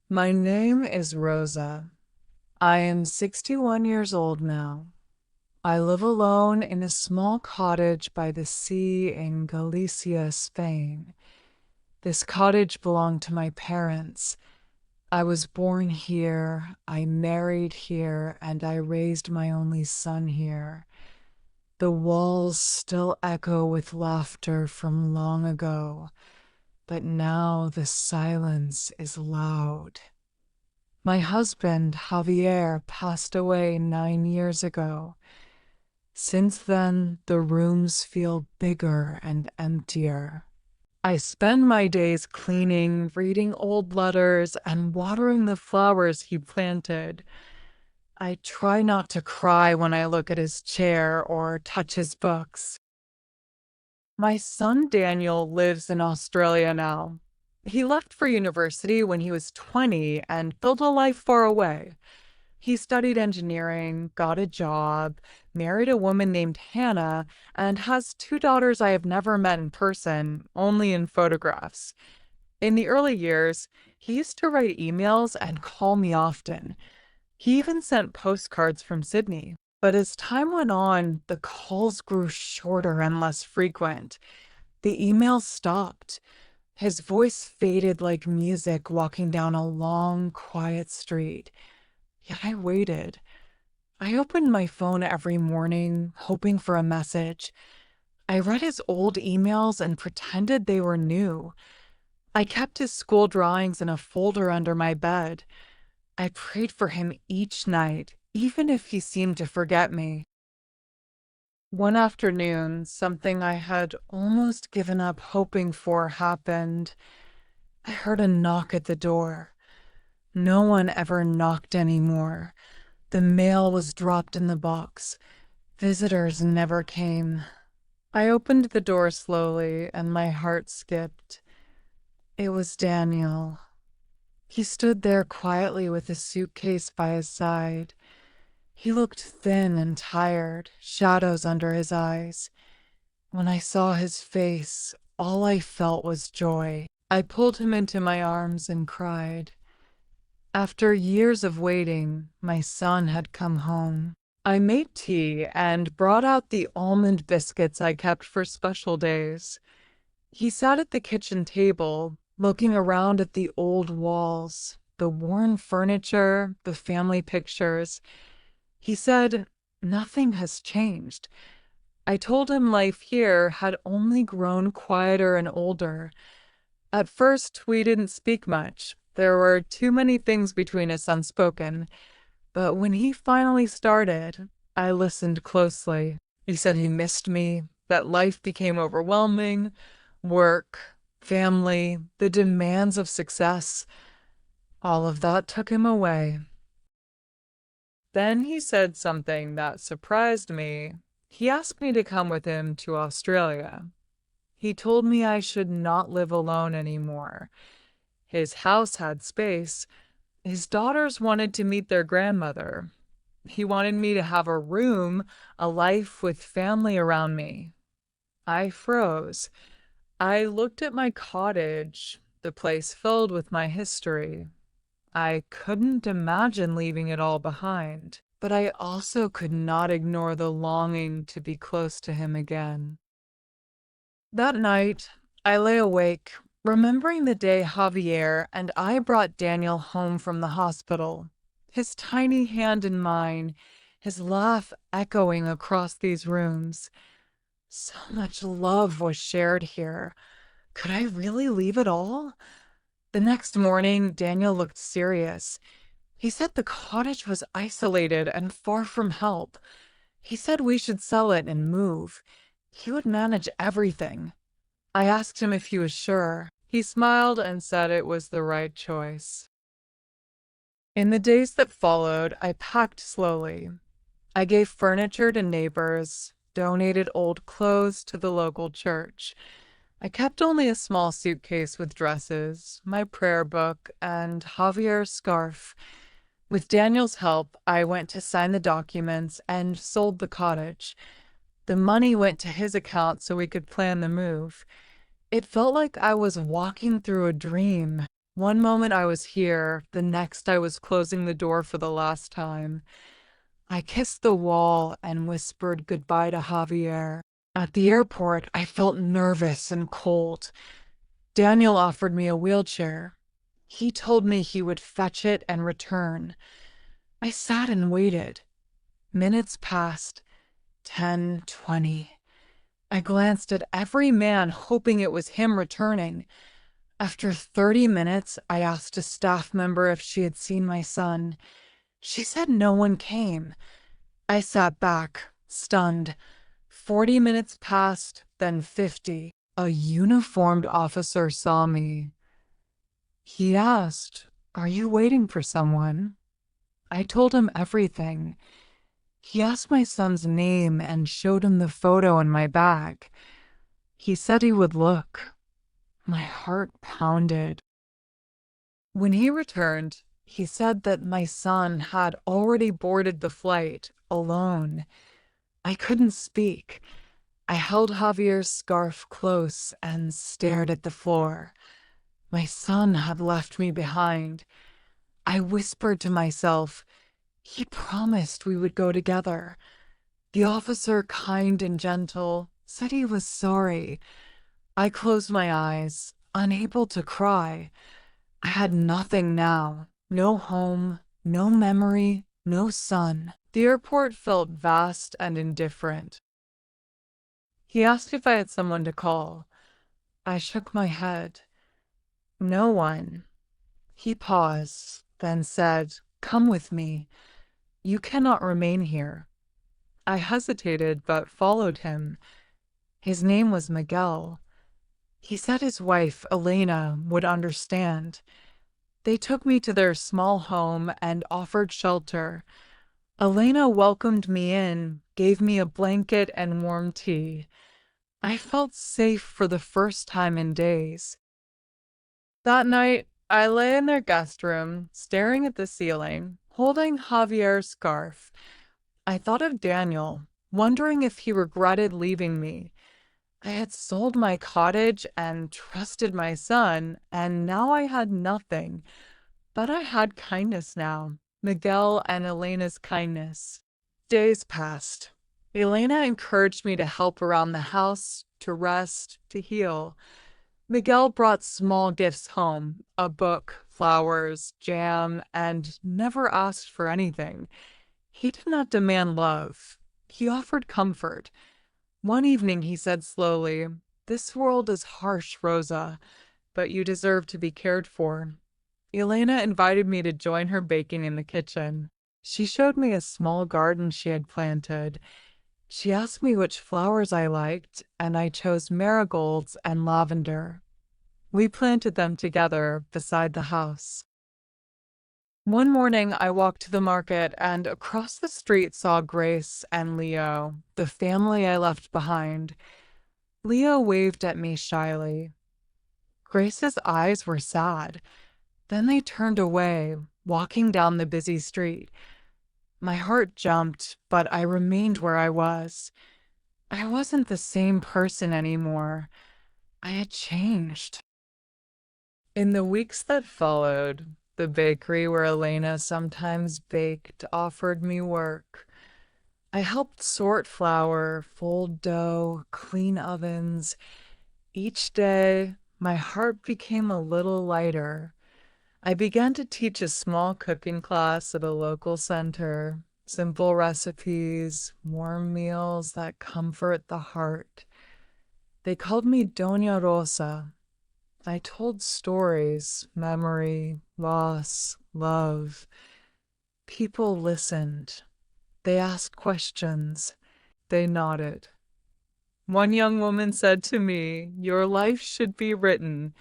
My name is Rosa. I am 61 years old now. I live alone in a small cottage by the sea in Galicia, Spain. This cottage belonged to my parents. I was born here, I married here, and I raised my only son here. The walls still echo with laughter from long ago, but now the silence is loud. My husband, Javier, passed away 9 years ago. Since then, the rooms feel bigger and emptier. I spend my days cleaning, reading old letters, and watering the flowers he planted. I try not to cry when I look at his chair or touch his books. My son Daniel lives in Australia now. He left for university when he was 20 and built a life far away. He studied engineering, got a job, married a woman named Hannah, and has two daughters I have never met in person, only in photographs. In the early years, he used to write emails and call me often. He even sent postcards from Sydney. But as time went on, the calls grew shorter and less frequent. The emails stopped. His voice faded like music walking down a long, quiet street. Yet I waited. I opened my phone every morning, hoping for a message. I read his old emails and pretended they were new. I kept his school drawings in a folder under my bed. I prayed for him each night, even if he seemed to forget me. One afternoon, something I had almost given up hoping for happened. I heard a knock at the door. No one ever knocked anymore. The mail was dropped in the box. Visitors never came. I opened the door slowly, and my heart skipped. It was Daniel. He stood there quietly with a suitcase by his side. He looked thin and tired, shadows under his eyes. When I saw his face, all I felt was joy. I pulled him into my arms and cried. After years of waiting, my son had come home. I made tea and brought out the almond biscuits I kept for special days. He sat at the kitchen table, looking around at the old walls, the worn furniture, the family pictures. He said, "Nothing has changed." I told him life here had only grown quieter and older. At first, we didn't speak much. There were too many things between us unspoken. But when he finally started, I listened closely. He said he missed me, that life became overwhelming, work, family, the demands of success. All of that took him away. Then he said something that surprised me. He asked me to come with him to Australia. He told me I should not live alone anymore. His house had space. His daughters wanted to meet their grandmother. He wanted me to have a room, a life with family around me. I froze. I looked at my cottage, the place filled with my history. I couldn't imagine leaving it all behind, but I also could not ignore the longing to be close to him again. That night, I lay awake, remembering the day Javier and I brought Daniel home from the hospital, his tiny hand in mine, his laugh echoing across these rooms. So much love was shared here. Could I really leave it all? The next morning, Daniel looked serious. He said the cottage was isolated and far from help. He said we should sell it and move. He would manage everything. I asked him if he was sure. He smiled and said it was the right choice. In the days that followed, I packed slowly. I gave furniture to neighbors, donated old clothes to the local church. I kept only a small suitcase with dresses, my prayer book, and Javier's scarf. With Daniel's help, I went to sign the documents and sold the cottage. The money went to his account so we could plan the move. It felt like I was walking through a dream. One moment I was here, the next I was closing the door for the last time. I kissed the wall and whispered goodbye to Javier. At the airport, I felt nervous and cold. Daniel offered me a wheelchair. He told me he would fetch it and return. I sat and waited. Minutes passed, 10, 20. I glanced at every man, hoping it was him returning. After 30 minutes, I asked a staff member if she had seen my son. She said no one came. I sat back, stunned. 40 minutes passed, then 50. A uniformed officer saw me. He asked, "Are you waiting for someone?" I told him everything. He asked my son's name and showed him the photo in my bag. He said he would look. My heart pounded. When he returned, he said that my son had already boarded the flight, alone. I couldn't speak. I held Javier's scarf close and stared at the floor. My son had left me behind. I whispered to myself, he promised we would go together. The officer, kind and gentle, said he was sorry. I closed my eyes, unable to cry. I had nothing now. No home, no memory, no son. The airport felt vast and indifferent. He asked if I had someone to call. I shook my head. No one. He paused, then said, "Come with me. You cannot remain here." I hesitated, but followed him. His name was Miguel. He said his wife, Elena, would understand. They took me to their small home and offered shelter. Elena welcomed me in, gave me a blanket and warm tea. I felt safe for the first time in days. That night, I lay in their guest room, staring at the ceiling, holding Javier's scarf. I thought of Daniel, wondering if he regretted leaving me. I had sold my cottage and trusted my son, and now I had nothing. But I had kindness now, Miguel and Elena's kindness. Days passed. Elena encouraged me to help around the house, to rest, to heal. Miguel brought small gifts home, a book, flowers, jam, and never asked for anything. He did not demand love. He offered comfort. One evening he said slowly, "This world is harsh, Rosa, but you deserve to be cared for." Elena invited me to join her baking in the kitchen. She showed me a small garden she had planted. She asked me which flowers I liked, and I chose marigolds and lavender. We planted them together beside the house. One morning, I walked to the market and across the street saw Grace and Leo, the family I left behind. Leo waved at me shyly. Grace's eyes were sad. Then they turned away, walking down the busy street. My heart jumped, but I remained where I was. I wasn't the same person anymore. I had changed. In the weeks that followed, the bakery where Elena sometimes baked offered me work. I helped sort flour, fold dough, clean ovens. Each day, my heart became a little lighter. I began to teach a small cooking class at a local center. Simple recipes, warm meals that comfort the heart. They called me Doña Rosa. I told stories, memory, loss, love. People listened. They asked questions. They nodded. One young woman said to me, "Your life should be written."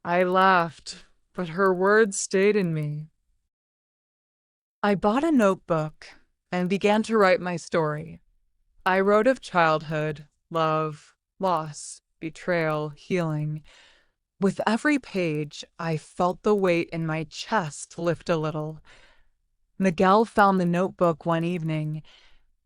I laughed, but her words stayed in me. I bought a notebook and began to write my story. I wrote of childhood, love, loss, betrayal, healing. With every page, I felt the weight in my chest lift a little. Miguel found the notebook one evening.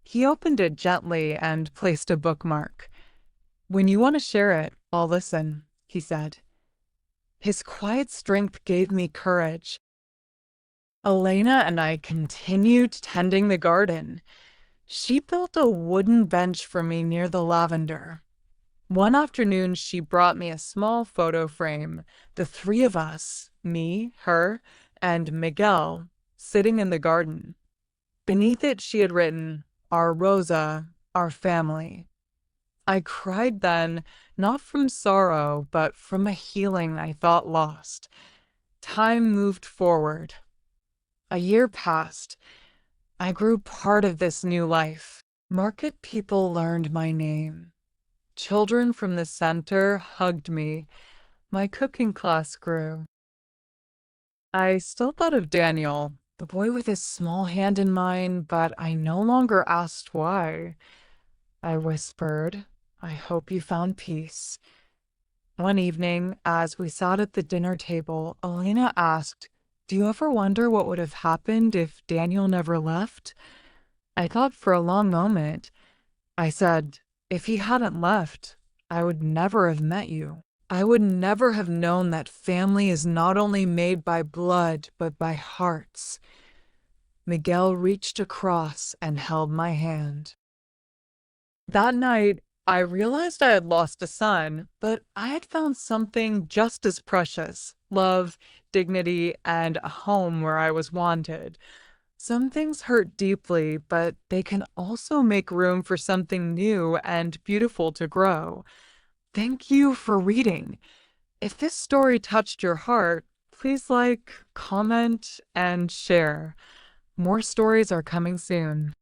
He opened it gently and placed a bookmark. "When you want to share it, I'll listen," he said. His quiet strength gave me courage. Elena and I continued tending the garden. She built a wooden bench for me near the lavender. One afternoon, she brought me a small photo frame, the three of us, me, her, and Miguel, sitting in the garden. Beneath it, she had written, "Our Rosa, our family." I cried then, not from sorrow, but from a healing I thought lost. Time moved forward. A year passed. I grew part of this new life. Market people learned my name. Children from the center hugged me. My cooking class grew. I still thought of Daniel, the boy with his small hand in mine, but I no longer asked why. I whispered, "I hope you found peace." One evening, as we sat at the dinner table, Elena asked, "Do you ever wonder what would have happened if Daniel never left?" I thought for a long moment. I said, "If he hadn't left, I would never have met you. I would never have known that family is not only made by blood, but by hearts." Miguel reached across and held my hand. That night, I realized I had lost a son, but I had found something just as precious: love, dignity, and a home where I was wanted. Some things hurt deeply, but they can also make room for something new and beautiful to grow. Thank you for reading. If this story touched your heart, please like, comment, and share. More stories are coming soon.